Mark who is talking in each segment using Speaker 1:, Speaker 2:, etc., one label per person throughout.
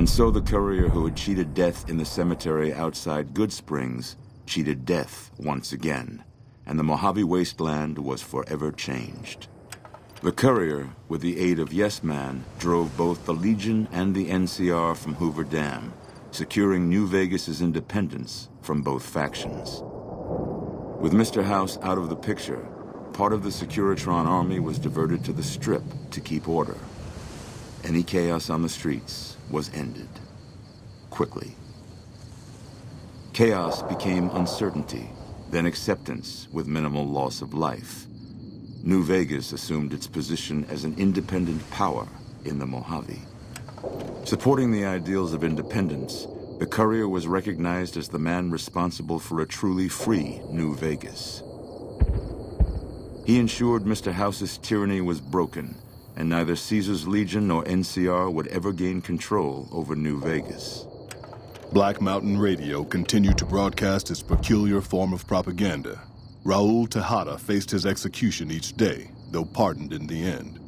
Speaker 1: And so the courier who had cheated death in the cemetery outside Goodsprings cheated death once again, and the Mojave Wasteland was forever changed. The courier, with the aid of Yes Man, drove both the Legion and the NCR from Hoover Dam, securing New Vegas's independence from both factions. With Mr. House out of the picture, part of the Securitron army was diverted to the Strip to keep order. Any chaos on the streets was ended. Quickly. Chaos became uncertainty, then acceptance with minimal loss of life. New Vegas assumed its position as an independent power in the Mojave. Supporting the ideals of independence, the courier was recognized as the man responsible for a truly free New Vegas. He ensured Mr. House's tyranny was broken, and neither Caesar's Legion nor NCR would ever gain control over New Vegas.
Speaker 2: Black Mountain Radio continued to broadcast its peculiar form of propaganda. Raul Tejada faced his execution each day, though pardoned in the end.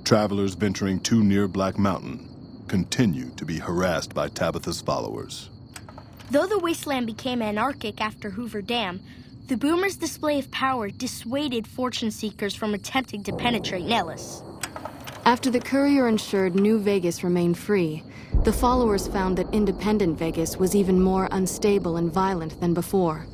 Speaker 2: Travelers venturing too near Black Mountain continued to be harassed by Tabitha's followers.
Speaker 3: Though the wasteland became anarchic after Hoover Dam, the Boomers' display of power dissuaded fortune seekers from attempting to penetrate Nellis.
Speaker 4: After the courier ensured New Vegas remained free, the followers found that independent Vegas was even more unstable and violent than before.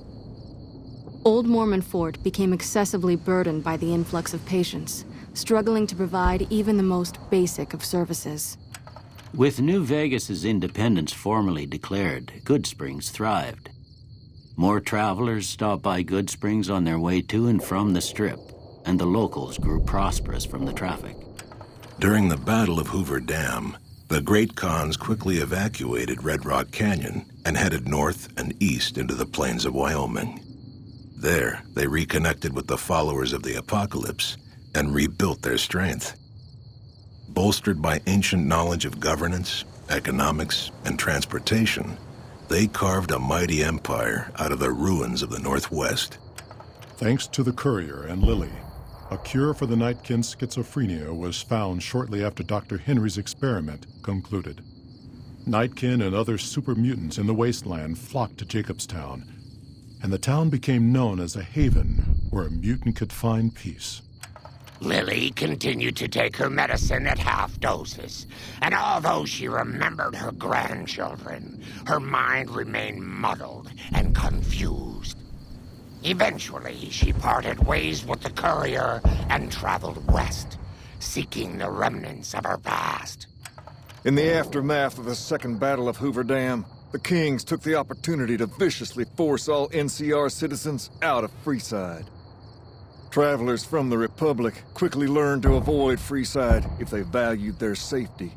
Speaker 4: Old Mormon Fort became excessively burdened by the influx of patients, struggling to provide even the most basic of services.
Speaker 5: With New Vegas's independence formally declared, Goodsprings thrived. More travelers stopped by Goodsprings on their way to and from the Strip, and the locals grew prosperous from the traffic.
Speaker 6: During the Battle of Hoover Dam, the Great Khans quickly evacuated Red Rock Canyon and headed north and east into the plains of Wyoming. There, they reconnected with the followers of the Apocalypse and rebuilt their strength. Bolstered by ancient knowledge of governance, economics, and transportation, they carved a mighty empire out of the ruins of the Northwest.
Speaker 7: Thanks to the courier and Lily, a cure for the Nightkin's schizophrenia was found shortly after Dr. Henry's experiment concluded. Nightkin and other super mutants in the wasteland flocked to Jacobstown, and the town became known as a haven where a mutant could find peace.
Speaker 8: Lily continued to take her medicine at half doses, and although she remembered her grandchildren, her mind remained muddled and confused. Eventually, she parted ways with the courier and traveled west, seeking the remnants of her past.
Speaker 9: In the aftermath of the Second Battle of Hoover Dam, the Kings took the opportunity to viciously force all NCR citizens out of Freeside. Travelers from the Republic quickly learned to avoid Freeside if they valued their safety.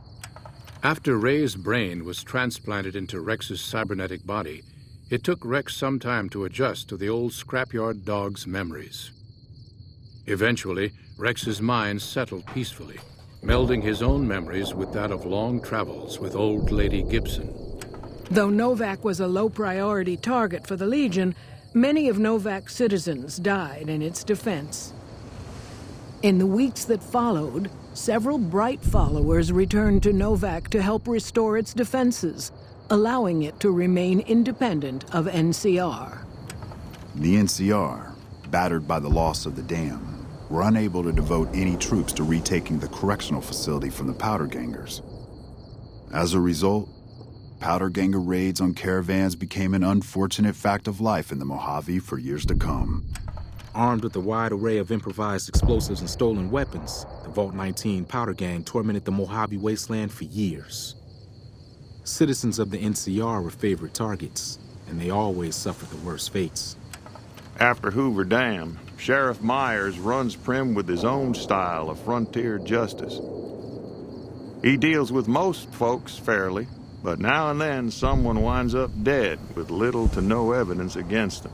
Speaker 10: After Ray's brain was transplanted into Rex's cybernetic body, it took Rex some time to adjust to the old scrapyard dog's memories. Eventually, Rex's mind settled peacefully, melding his own memories with that of long travels with old Lady Gibson.
Speaker 11: Though Novak was a low-priority target for the Legion, many of Novak's citizens died in its defense. In the weeks that followed, several bright followers returned to Novak to help restore its defenses, allowing it to remain independent of NCR.
Speaker 12: The NCR, battered by the loss of the dam, were unable to devote any troops to retaking the correctional facility from the Powder Gangers. As a result, Powder Ganger raids on caravans became an unfortunate fact of life in the Mojave for years to come.
Speaker 13: Armed with a wide array of improvised explosives and stolen weapons, the Vault 19 Powder Gang tormented the Mojave Wasteland for years. Citizens of the NCR were favorite targets, and they always suffered the worst fates.
Speaker 14: After Hoover Dam, Sheriff Myers runs Primm with his own style of frontier justice. He deals with most folks fairly, but now and then someone winds up dead with little to no evidence against them.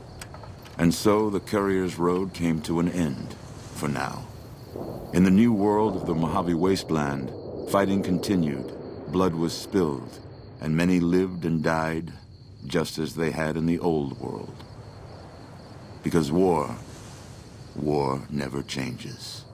Speaker 1: And so the courier's road came to an end, for now. In the new world of the Mojave Wasteland, fighting continued, blood was spilled, and many lived and died just as they had in the old world. Because war never changes.